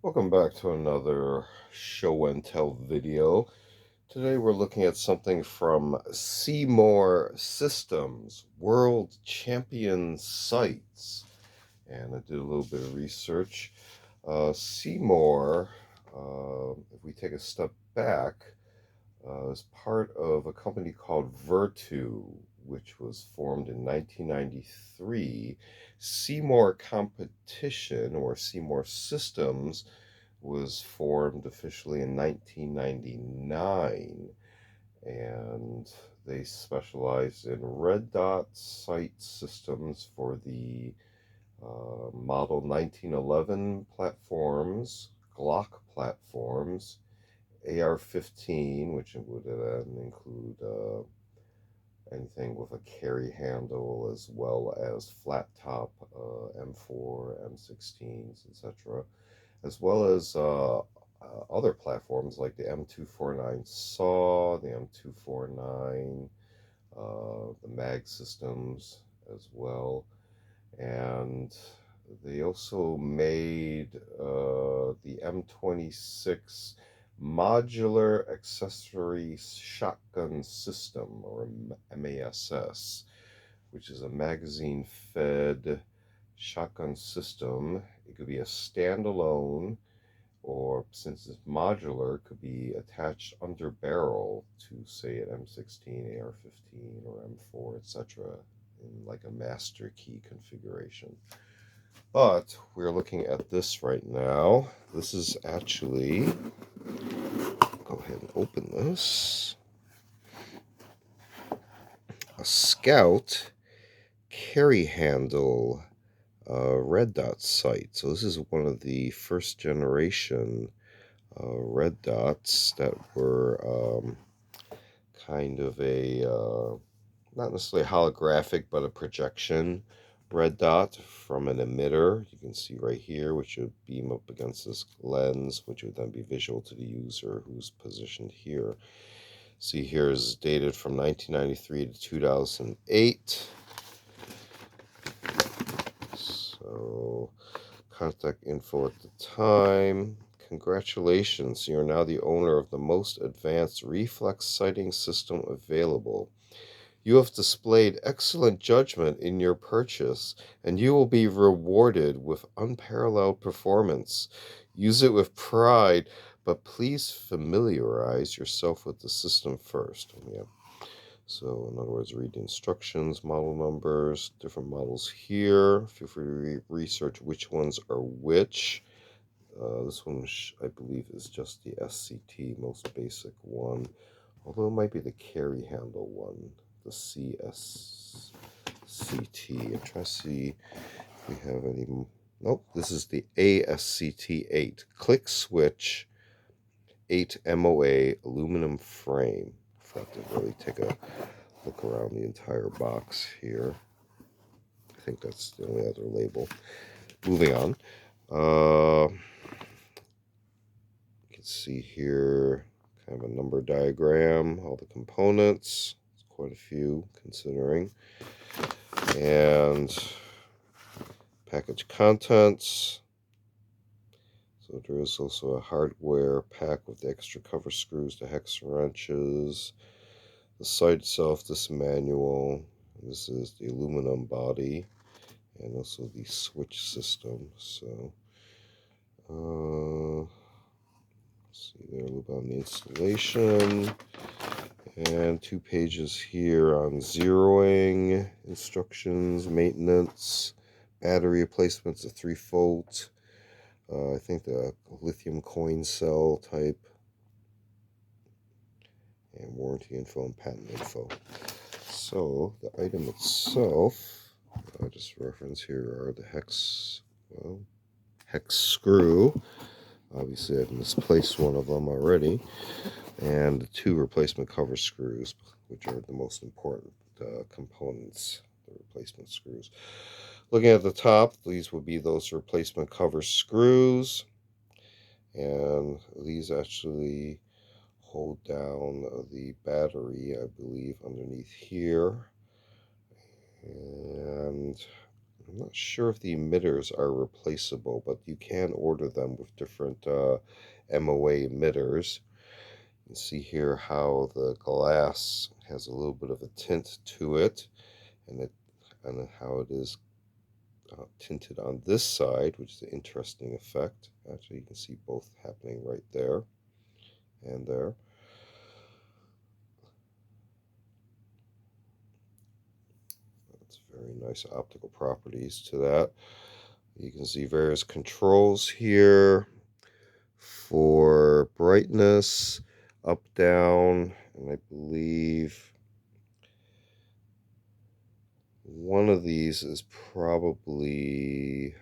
Welcome back to another show and tell video. Today we're looking at something from Seymour Systems, World Champion Sites. And I did a little bit of research. Seymour, if we take a step back, is part of a company called Virtu, which was formed in 1993. Seymour Competition or Seymour Systems was formed officially in 1999, and they specialized in red dot sight systems for the Model 1911 platforms, Glock platforms, AR-15, which would include anything with a carry handle, as well as flat top M4, M16s, etc., as well as other platforms like the M249 SAW, the M249, the MAG systems as well. And they also made the M26 Modular Accessory Shotgun System, or MASS, which is a magazine fed shotgun system. It could be a standalone, or since it's modular, it could be attached under barrel to, say, an M16, AR-15, or M4, etc., in like a master key configuration. But we're looking at this right now. This is actually, go ahead and open this, a Scout carry handle red dot sight. So this is one of the first generation red dots that were kind of a not necessarily holographic, but a projection red dot from an emitter. You can see right here, which would beam up against this lens, which would then be visual to the user who's positioned here. See, here is dated from 1993 to 2008. So, contact info at the time. Congratulations, you are now the owner of the most advanced reflex sighting system available. You have displayed excellent judgment in your purchase, and you will be rewarded with unparalleled performance. Use it with pride, but please familiarize yourself with the system first. Yeah. So, in other words, read the instructions, model numbers, different models here. Feel free to research which ones are which. This one, I believe, is just the SCT, most basic one. Although it might be the carry handle one, the CSCT. I'm trying to see if we have any. Nope, this is the ASCT-8. Click switch 8 MOA aluminum frame. I have to really take a look around the entire box here. I think that's the only other label. Moving on. You can see here kind of a number diagram, all the components. It's quite a few considering. And package contents. So there is also a hardware pack with the extra cover screws, the hex wrenches, the sight itself, this manual. This is the aluminum body, and also the switch system. So, see there a little bit on the installation, and 2 pages here on zeroing instructions, maintenance, battery replacements, a 3-volt. I think the lithium coin cell type, and warranty info and patent info. So the item itself, I just reference here, are the hex screw. Obviously, I've misplaced one of them already, and the 2 replacement cover screws, which are the most important components, the replacement screws. Looking at the top, these would be those replacement cover screws, and these actually hold down the battery, I believe, underneath here. And I'm not sure if the emitters are replaceable, but you can order them with different MOA emitters. You can see here how the glass has a little bit of a tint to it, and how it is tinted on this side, which is an interesting effect. Actually, you can see both happening right there and there. That's very nice optical properties to that. You can see various controls here for brightness, up, down, and I believe one of these is probably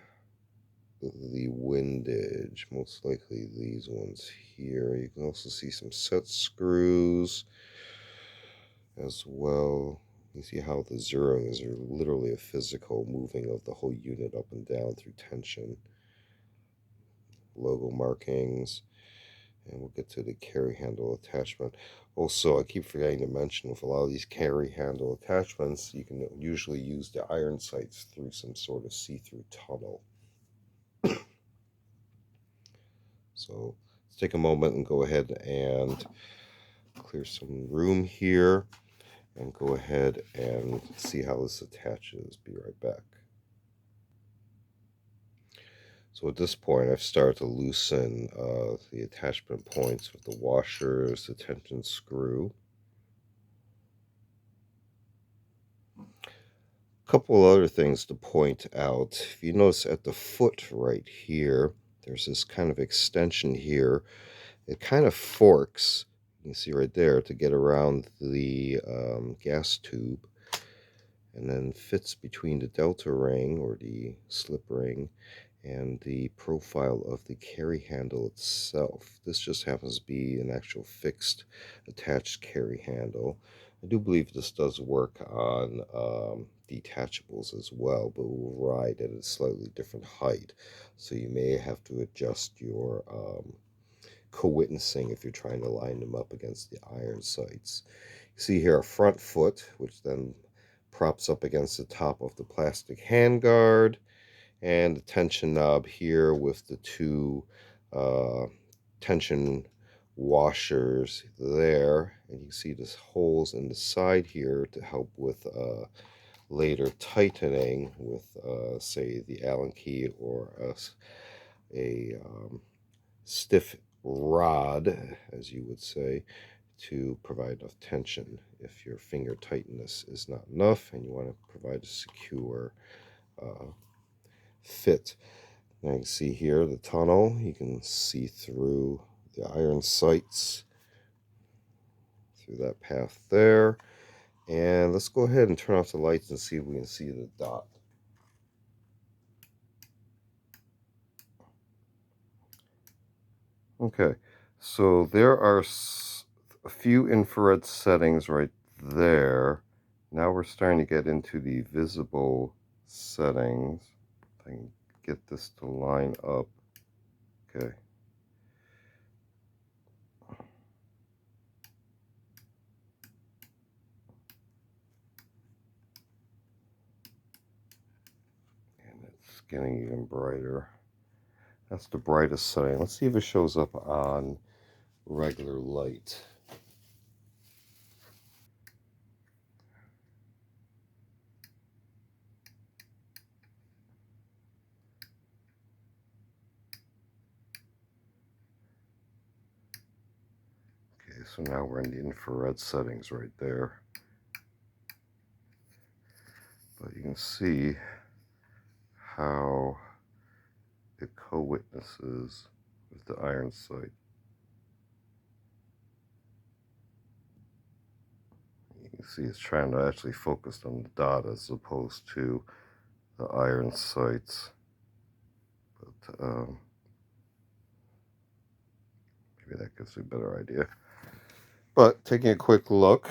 the windage, most likely these ones here. You can also see some set screws as well. You see how the zeroing is literally a physical moving of the whole unit up and down through tension. Logo markings, and we'll get to the carry handle attachment. Also, I keep forgetting to mention, with a lot of these carry handle attachments, you can usually use the iron sights through some sort of see-through tunnel. So let's take a moment and go ahead and clear some room here and go ahead and see how this attaches. Be right back. So at this point, I've started to loosen the attachment points with the washers, the tension screw. A couple other things to point out. If you notice at the foot right here, there's this kind of extension here. It kind of forks, you can see right there, to get around the gas tube, and then fits between the delta ring or the slip ring and the profile of the carry handle itself. This just happens to be an actual fixed attached carry handle. I do believe this does work on detachables as well, but will ride at a slightly different height. So you may have to adjust your co-witnessing if you're trying to line them up against the iron sights. You see here a front foot, which then props up against the top of the plastic handguard, and the tension knob here with the two tension washers there, and you can see there's holes in the side here to help with later tightening with say the Allen key or a stiff rod, as you would say, to provide enough tension if your finger tightness is not enough and you want to provide a secure fit. Now you can see here the tunnel. You can see through the iron sights through that path there. And let's go ahead and turn off the lights and see if we can see the dot. Okay, so there are a few infrared settings right there. Now we're starting to get into the visible settings. If I can get this to line up. Okay. And it's getting even brighter. That's the brightest setting. Let's see if it shows up on regular light. Okay, so now we're in the infrared settings right there. But you can see how it co-witnesses with the iron sight. You can see it's trying to actually focus on the dot as opposed to the iron sights. But maybe that gives you a better idea. But taking a quick look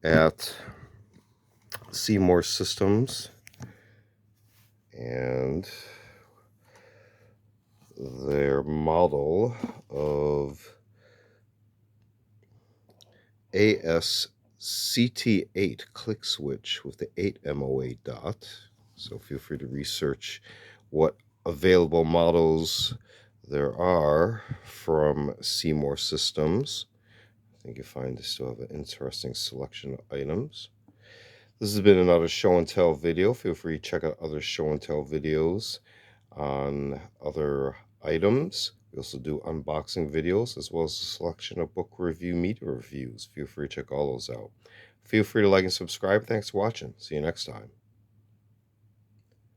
at Seymour Systems and their model of ASCT-8 click switch with the 8 MOA dot. So feel free to research what available models there are from Seymour Systems. I think you'll find they still have an interesting selection of items. This has been another show and tell video. Feel free to check out other show and tell videos on other items. We also do unboxing videos as well as a selection of book review media reviews. Feel free to check all those out. Feel free to like and subscribe. Thanks for watching. See you next time.